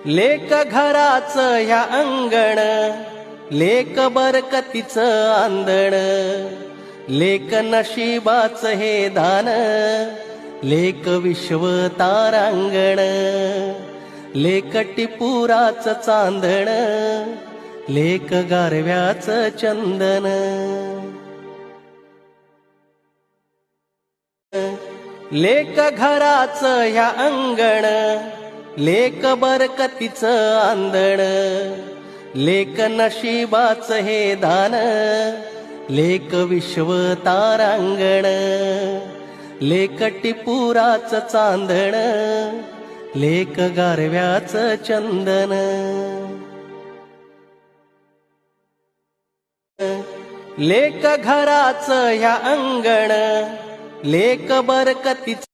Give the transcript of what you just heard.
लेक घराचं ह्या अंगण, लेक बरकतीचं आंदण, लेक नशिबाचं हे दान, लेक विश्व तारांगण, लेक टिपुराचं चांदण, लेक गारव्याचं चंदन. लेक घराचं ह्या अंगण, लेक बरकतीचं आंदण, लेक नशिबाचं हे दान, लेक विश्व तारांगण, लेक टिपुराचं चांदण, लेक गारव्याचं चंदन. लेक घराचं ह्या अंगण, लेक बरकतीचं